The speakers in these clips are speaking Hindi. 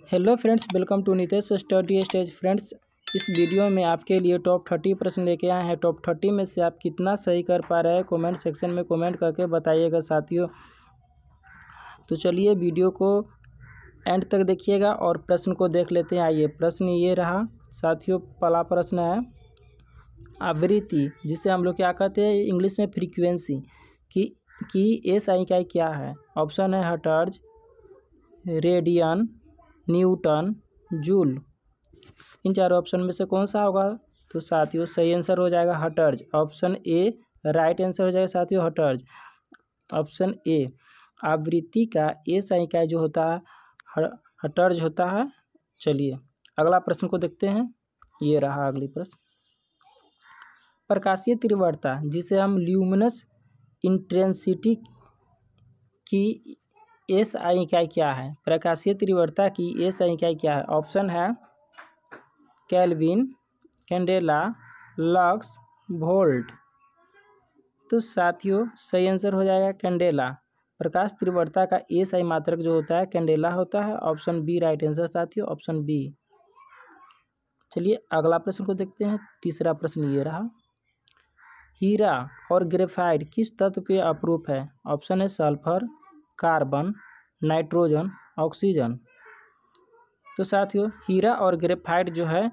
Hello friends, welcome to Nitesh study stage. Friends, इस वीडियो में आपके लिए टॉप 30 प्रश्न लेके आए हैं। टॉप 30 में से आप कितना सही कर पा रहे हैं कमेंट सेक्शन में कमेंट करके बताइएगा साथियों। तो चलिए वीडियो को एंड तक देखिएगा और प्रश्न को देख लेते हैं। आइए, प्रश्न ये रहा साथियों। पहला प्रश्न है आवृत्ति, जिसे हम लोग क्या कहते हैं इंग्लिश में फ्रीक्वेंसी की एसआई इकाई क्या है। ऑप्शन है हर्ट्ज, रेडियन, न्यूटन, जूल। इन चारों ऑप्शन में से कौन सा होगा? तो साथियों सही आंसर हो जाएगा hertz. Option A right answer हो जाएगा साथियों, हर्ट्ज। ऑप्शन ए आवृत्ति का एसआई इकाई जो होता है हर्ट्ज होता है। चलिए अगला प्रश्न को देखते हैं। ये रहा अगली प्रश्न। प्रकाशीय तीव्रता, जिसे हम ल्यूमिनस इंटेंसिटी की एसआई इकाई क्या है। प्रकाशीय तीव्रता की एसआई इकाई क्या है? ऑप्शन है केल्विन, कैंडेला, लक्स, वोल्ट। तो साथियों सही आंसर हो जाएगा कैंडेला। प्रकाश तीव्रता का एसआई मात्रक जो होता है कैंडेला होता है। ऑप्शन बी राइट आंसर साथियों, ऑप्शन बी। चलिए अगला प्रश्न को देखते हैं। तीसरा प्रश्न ये रहा। हीरा और ग्रेफाइट किस तत्व के अपरूप है? ऑप्शन है सल्फर, कार्बन, नाइट्रोजन, ऑक्सीजन। तो साथियों हीरा और ग्रेफाइट जो है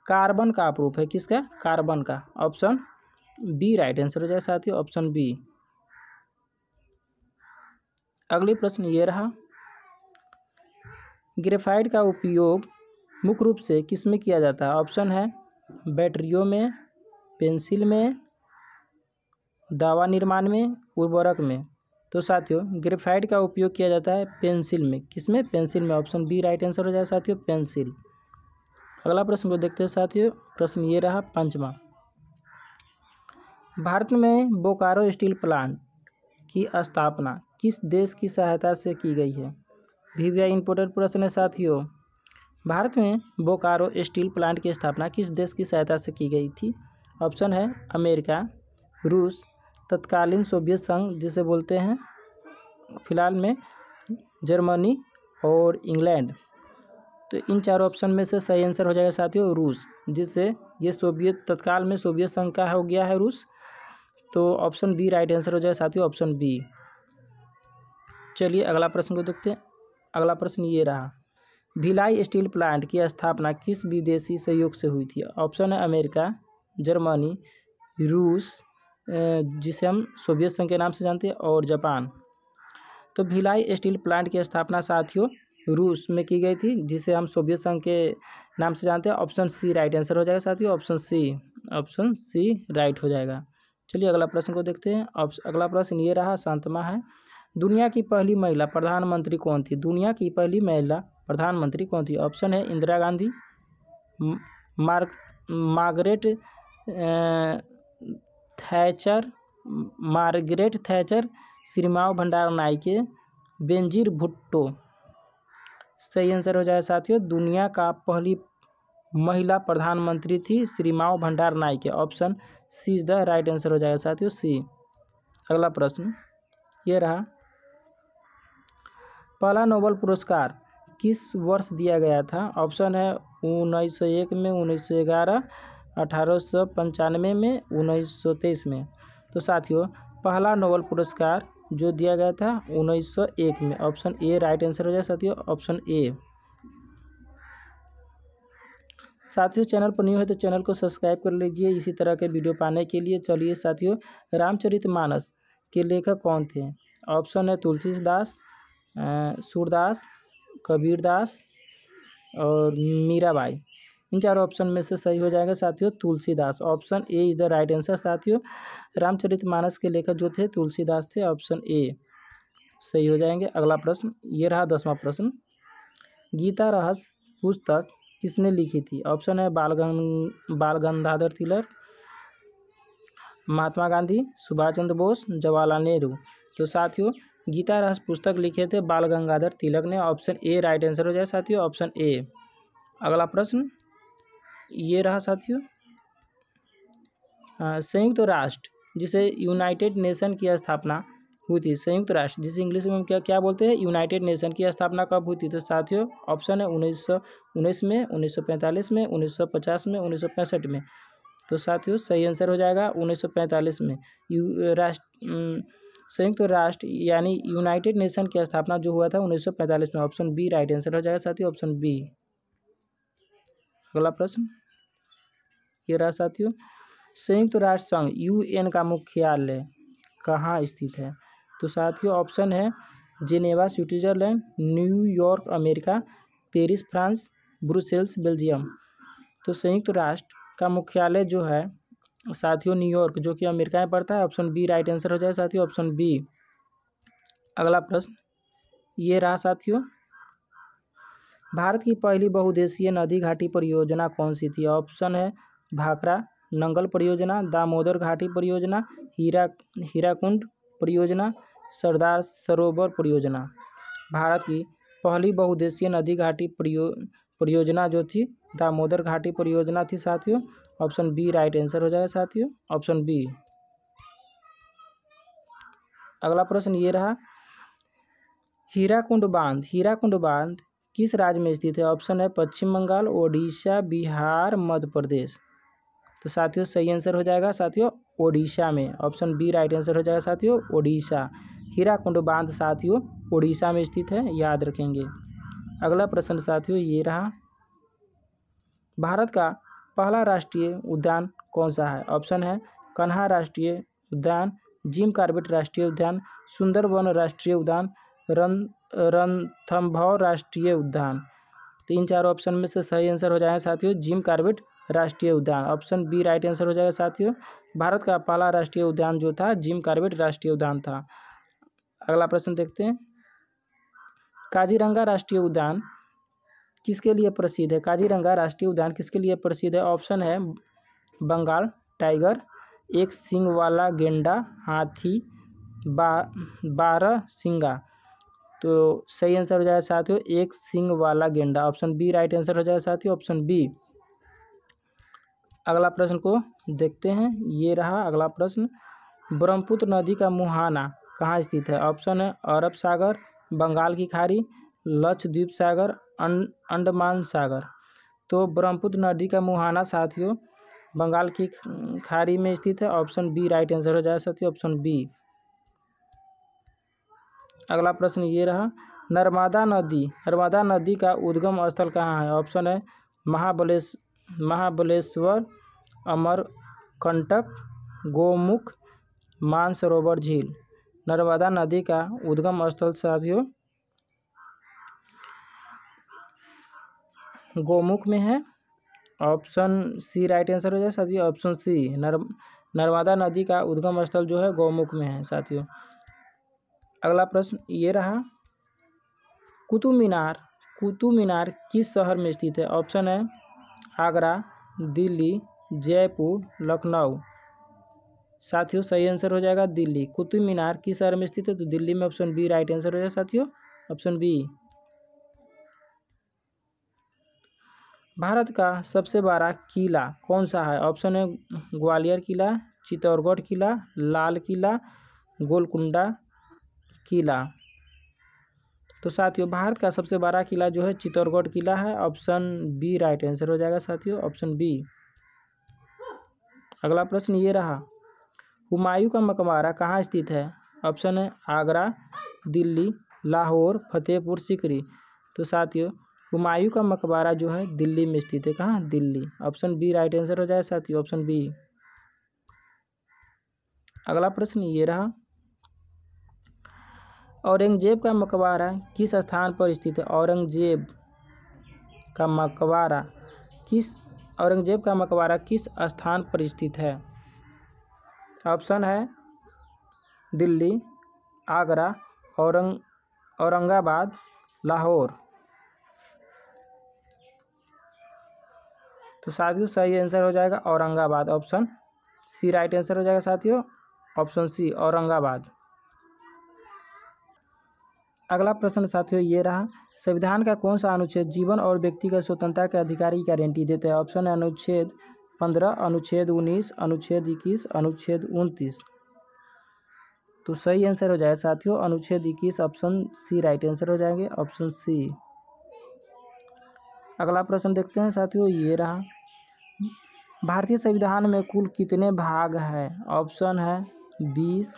कार्बन का अपरूप है। किसका? कार्बन का। ऑप्शन बी राइट आंसर हो जाए साथियों, ऑप्शन बी। अगली प्रश्न ये रहा। ग्रेफाइट का उपयोग मुख्य रूप से किस में किया जाता है? ऑप्शन है बैटरियों में, पेंसिल में, दवा निर्माण में, उर्वरक में। तो साथियों ग्रेफाइट का उपयोग किया जाता है पेंसिल में। किसमें? पेंसिल में। ऑप्शन बी राइट आंसर हो जाए साथियों, पेंसिल। अगला प्रश्न को देखते हैं साथियों। प्रश्न ये रहा पांचवा। भारत में बोकारो स्टील प्लांट की स्थापना किस देश की सहायता से की गई है? भी इंपोर्टेंट प्रश्न है साथियों। भारत में बोकारो स्टील प्लांट की स्थापना किस देश की सहायता से की गई थी? ऑप्शन है अमेरिका, रूस, तत्कालीन सोवियत संघ जिसे बोलते हैं फिलहाल में, जर्मनी और इंग्लैंड। तो इन चारों ऑप्शन में से सही आंसर हो जाएगा साथियों रूस, जिससे ये सोवियत तत्काल में सोवियत संघ का हो गया है रूस। तो ऑप्शन बी राइट आंसर हो जाएगा साथियों, ऑप्शन बी। चलिए अगला प्रश्न को देखते हैं। अगला प्रश्न ये रहा। भिलाई स्टील प्लांट की स्थापना किस विदेशी सहयोग से हुई थी? ऑप्शन है अमेरिका, जर्मनी, रूस जिसे हम सोवियत संघ के नाम से जानते हैं, और जापान। तो भिलाई स्टील प्लांट की स्थापना साथियों रूस में की गई थी, जिसे हम सोवियत संघ के नाम से जानते हैं। ऑप्शन सी राइट आंसर हो जाएगा साथियों, option C. Option C right हो जाएगा। चलिए अगला प्रश्न को देखते हैं। अगला प्रश्न ये रहा, शांतमा है। दुनिया की पहली महिला प्रधानमंत्री कौन थी? दुनिया की पहली महिला प्रधानमंत्री कौन थी? ऑप्शन है इंदिरा गांधी, मार्गरेट थैचर, श्रीमाव भंडारनाइके, बेनजीर भुट्टो। सही आंसर हो जाए साथियों दुनिया का पहली महिला प्रधानमंत्री थी Sirimavo Bandaranaike. Option C is the right answer हो जाएगा साथियों, सी। अगला प्रश्न ये रहा। पहला नोबेल पुरस्कार किस वर्ष दिया गया था? ऑप्शन है 1901 में, 1911, 1895 में, 1923 में। तो साथियों पहला नोबेल पुरस्कार जो दिया गया था 1901 में। ऑप्शन ए राइट आंसर हो जाए साथियों, ऑप्शन ए। साथियों चैनल पर न्यू है तो चैनल को सब्सक्राइब कर लीजिए इसी तरह के वीडियो पाने के लिए। चलिए साथियों रामचरितमानस के लेखक कौन थे? ऑप्शन है तुलसीदास, सूरदास, कबीरदास और मीराबाई। इन चारों ऑप्शन में से सही हो जाएगा साथियों Tulsidas. Option A is the right answer साथियों। रामचरितमानस के लेखक जो थे तुलसीदास थे। ऑप्शन ए सही हो जाएंगे। अगला प्रश्न ये रहा 10वां प्रश्न। गीता रहस्य पुस्तक किसने लिखी थी? ऑप्शन है बाल गंगाधर तिलक, महात्मा गांधी, सुभाष चंद्र बोस, जवाहरलाल नेहरू। तो साथियों गीता रहस्य पुस्तक लिखे थे बाल गंगाधर तिलक ने। ऑप्शन ए राइट आंसर हो जाए साथियों, ऑप्शन ए। अगला प्रश्न ये रहा साथियों। संयुक्त राष्ट्र जिसे यूनाइटेड नेशन की स्थापना हुई थी? संयुक्त राष्ट्र, जिसे इंग्लिश में हम क्या क्या बोलते हैं, यूनाइटेड नेशन की स्थापना कब हुई थी? तो साथियों ऑप्शन है 1919 में, 1945 में, 1950 में, 1965 में। तो साथियों सही आंसर हो जाएगा 1945 में। संयुक्त राष्ट्र यानी यूनाइटेड नेशन की स्थापना जो हुआ था 1945 में। ऑप्शन बी राइट आंसर हो जाएगा साथियों, ऑप्शन बी। अगला प्रश्न ये रहा साथियों, संयुक्त राष्ट्र संघ यूएन का मुख्यालय कहाँ स्थित है? तो साथियों ऑप्शन है Geneva Switzerland, New York America, Paris France, Brussels Belgium. तो संयुक्त राष्ट्र का मुख्यालय जो है साथियों न्यूयॉर्क, जो कि अमेरिका में पड़ता है। ऑप्शन बी राइट आंसर हो जाए साथियों, ऑप्शन बी। अगला प्रश्न ये रहा साथियों, भारत की पहली बहुउद्देशीय नदी घाटी परियोजना कौन सी थी? ऑप्शन है भाखड़ा नंगल परियोजना, दामोदर घाटी परियोजना, हीराकुंड परियोजना, सरदार सरोवर परियोजना। भारत की पहली बहुउद्देशीय नदी घाटी परियोजना जो थी दामोदर घाटी परियोजना थी साथियों। ऑप्शन बी राइट आंसर हो जाएगा साथियों, ऑप्शन बी। अगला प्रश्न ये रहा, हीराकुंड बांध किस राज्य में स्थित है? ऑप्शन है पश्चिम बंगाल, ओडिशा, बिहार, मध्य प्रदेश। तो साथियों सही आंसर हो जाएगा साथियों ओडिशा में। ऑप्शन बी राइट आंसर हो जाएगा साथियों ओडिशा। हीराकुंड बांध साथियों ओडिशा में स्थित है, याद रखेंगे। अगला प्रश्न साथियों ये रहा, भारत का पहला राष्ट्रीय उद्यान कौन सा है? ऑप्शन है कन्हा राष्ट्रीय उद्यान, जिम कॉर्बेट राष्ट्रीय उद्यान, सुंदरबन राष्ट्रीय उद्यान, रणथंभौर राष्ट्रीय उद्यान। तो इन चारों ऑप्शन में से सही आंसर हो जाएगा साथियों जिम कॉर्बेट राष्ट्रीय उद्यान। ऑप्शन बी राइट आंसर हो जाएगा साथियों। भारत का पहला राष्ट्रीय उद्यान जो था जिम कॉर्बेट राष्ट्रीय उद्यान था। अगला प्रश्न देखते हैं, काजीरंगा राष्ट्रीय उद्यान किसके लिए प्रसिद्ध है? काजीरंगा राष्ट्रीय उद्यान किसके लिए प्रसिद्ध है? ऑप्शन है बंगाल टाइगर, एक सींग वाला गेंडा, हाथी, बारहसिंगा। तो सही आंसर हो जाएगा साथियों एक सींग वाला गेंडा। ऑप्शन बी राइट आंसर हो जाएगा साथियों, ऑप्शन बी। अगला प्रश्न को देखते हैं, ये रहा अगला प्रश्न, ब्रह्मपुत्र नदी का मुहाना कहाँ स्थित है? ऑप्शन है अरब सागर, बंगाल की खाड़ी, लक्षद्वीप सागर, अंडमान सागर। तो ब्रह्मपुत्र नदी का मुहाना साथियों बंगाल की खाड़ी में स्थित है। ऑप्शन बी राइट आंसर हो जाएगा साथियों, ऑप्शन बी। अगला प्रश्न ये रहा, नर्मदा नदी का उद्गम स्थल कहाँ है? ऑप्शन है महाबलेश्वर, अमरकंटक, गोमुख, मानसरोवर झील। नर्मदा नदी का उद्गम स्थल साथियों गोमुख में है। ऑप्शन सी राइट आंसर हो जाए साथियों, ऑप्शन सी। नर्मदा नदी का उद्गम स्थल जो है गोमुख में है साथियों। अगला प्रश्न ये रहा, कुतुब मीनार किस शहर में स्थित है? ऑप्शन है आगरा, दिल्ली, जयपुर, लखनऊ। साथियों सही आंसर हो जाएगा दिल्ली। कुतुब मीनार किस शहर में स्थित है? तो दिल्ली में। ऑप्शन बी राइट आंसर हो जाएगा साथियों, ऑप्शन बी। भारत का सबसे बड़ा किला कौन सा है? ऑप्शन है ग्वालियर किला, चित्तौड़गढ़ किला, लाल किला, गोलकुंडा किला। तो साथियों भारत का सबसे बड़ा किला जो है चित्तौड़गढ़ किला है। ऑप्शन बी राइट आंसर हो जाएगा साथियों, ऑप्शन बी। अगला प्रश्न ये रहा, हुमायूं का मकबरा कहाँ स्थित है? ऑप्शन है आगरा, दिल्ली, लाहौर, फतेहपुर सीकरी। तो साथियों हुमायूं का मकबरा जो है दिल्ली में स्थित है। कहाँ? Delhi. Option B right answer हो जाए साथियों, ऑप्शन बी। अगला प्रश्न ये रहा, औरंगजेब का मकबरा किस स्थान पर स्थित है? औरंगजेब का मकबरा किस स्थान पर स्थित है? ऑप्शन है दिल्ली, आगरा, औरंगाबाद, लाहौर। तो साथियों सही आंसर हो जाएगा Aurangabad. Option C right answer हो जाएगा साथियों, ऑप्शन सी औरंगाबाद। अगला प्रश्न साथियों ये रहा, संविधान का कौन सा अनुच्छेद जीवन और व्यक्तिगत स्वतंत्रता के अधिकार की गारंटी देता है? ऑप्शन है अनुच्छेद 15, अनुच्छेद 19, अनुच्छेद 21, अनुच्छेद 29। तो सही आंसर हो जाएगा साथियों अनुच्छेद 21 ऑप्शन सी राइट आंसर हो जाएंगे, ऑप्शन सी। अगला प्रश्न देखते हैं साथियों, ये रहा। भारतीय संविधान में कुल कितने भाग हैं? ऑप्शन है 20,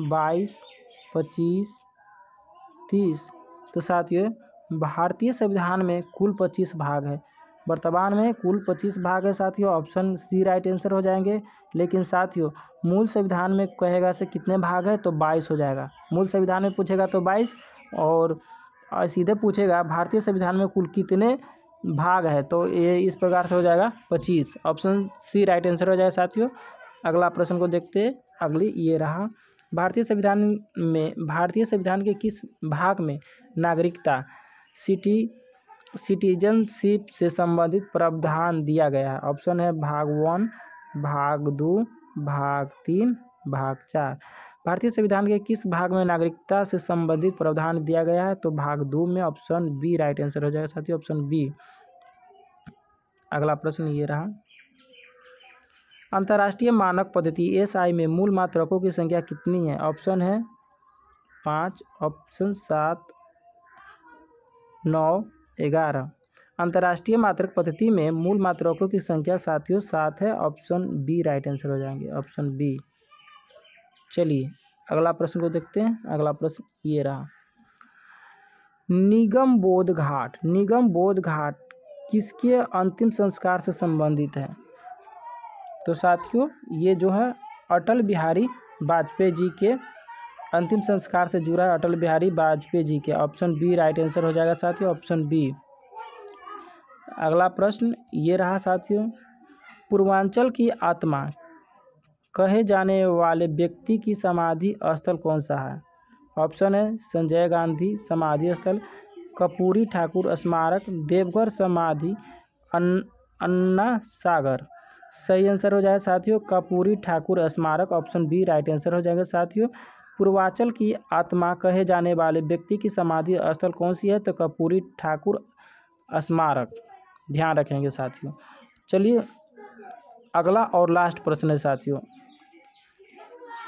22, 25, 30। तो साथियों भारतीय संविधान में कुल 25 भाग है। वर्तमान में कुल 25 भाग है साथियों, ऑप्शन सी राइट आंसर हो जाएंगे। लेकिन साथियों मूल संविधान में कहेगा से कितने भाग है तो 22 हो जाएगा। मूल संविधान में पूछेगा तो 22 और सीधे पूछेगा भारतीय संविधान में कुल कितने भाग है तो ये इस प्रकार से हो जाएगा 25, ऑप्शन सी राइट आंसर हो जाएगा साथियों। अगला प्रश्न को देखते हैं, अगली ये रहा। भारतीय संविधान के किस भाग में नागरिकता सिटीजनशिप से संबंधित प्रावधान दिया गया है? ऑप्शन है भाग 1, भाग 2, भाग 3, भाग 4। भारतीय संविधान के किस भाग में नागरिकता से संबंधित प्रावधान दिया गया है? तो भाग 2 में, ऑप्शन बी राइट आंसर हो जाएगा साथियों, ऑप्शन बी। अगला प्रश्न ये रहा। अंतर्राष्ट्रीय मानक पद्धति एसआई में मूल मात्रकों की संख्या कितनी है? ऑप्शन है 5, ऑप्शन 7, 9, 11। अंतर्राष्ट्रीय मात्रक पद्धति में मूल मात्रकों की संख्या साथियों 7 है, ऑप्शन बी राइट आंसर हो जाएंगे, ऑप्शन बी। चलिए अगला प्रश्न को देखते हैं। अगला प्रश्न ये रहा। निगमबोध घाट किसके अंतिम संस्कार से संबंधित है? तो साथियों ये जो है अटल बिहारी वाजपेयी जी के अंतिम संस्कार से जुड़ा है, अटल बिहारी वाजपेयी जी के, ऑप्शन बी राइट आंसर हो जाएगा साथियों, ऑप्शन बी। अगला प्रश्न ये रहा साथियों। पूर्वांचल की आत्मा कहे जाने वाले व्यक्ति की समाधि स्थल कौन सा है? ऑप्शन है संजय गांधी समाधि स्थल, कर्पूरी ठाकुर स्मारक, देवघर समाधि, अन्ना सागर। सही आंसर हो जाएगा साथियों कर्पूरी ठाकुर स्मारक, ऑप्शन बी राइट आंसर हो जाएगा साथियों। पूर्वांचल की आत्मा कहे जाने वाले व्यक्ति की समाधि स्थल कौन सी है? तो कर्पूरी ठाकुर स्मारक, ध्यान रखेंगे साथियों। चलिए अगला और लास्ट प्रश्न है साथियों।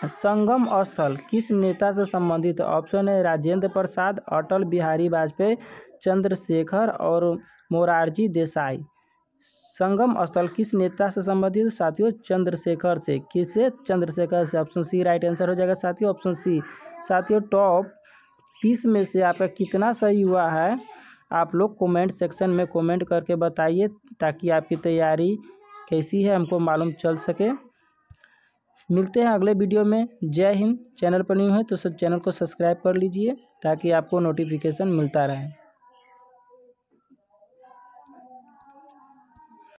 संगम स्थल किस नेता से संबंधित है? ऑप्शन है राजेंद्र प्रसाद, अटल बिहारी वाजपेयी, चंद्रशेखर और मोरारजी देसाई। संगम स्थल किस नेता से संबंधित साथियों? चंद्रशेखर से। किससे? चंद्रशेखर से, ऑप्शन सी राइट आंसर हो जाएगा साथियों, ऑप्शन सी। साथियों टॉप 30 में से आपका कितना सही हुआ है आप लोग कमेंट सेक्शन में कमेंट करके बताइए, ताकि आपकी तैयारी कैसी है हमको मालूम चल सके। मिलते हैं अगले वीडियो में। जय हिंद। चैनल पर न्यू है तो चैनल को सब्सक्राइब कर लीजिए ताकि आपको नोटिफिकेशन मिलता रहे।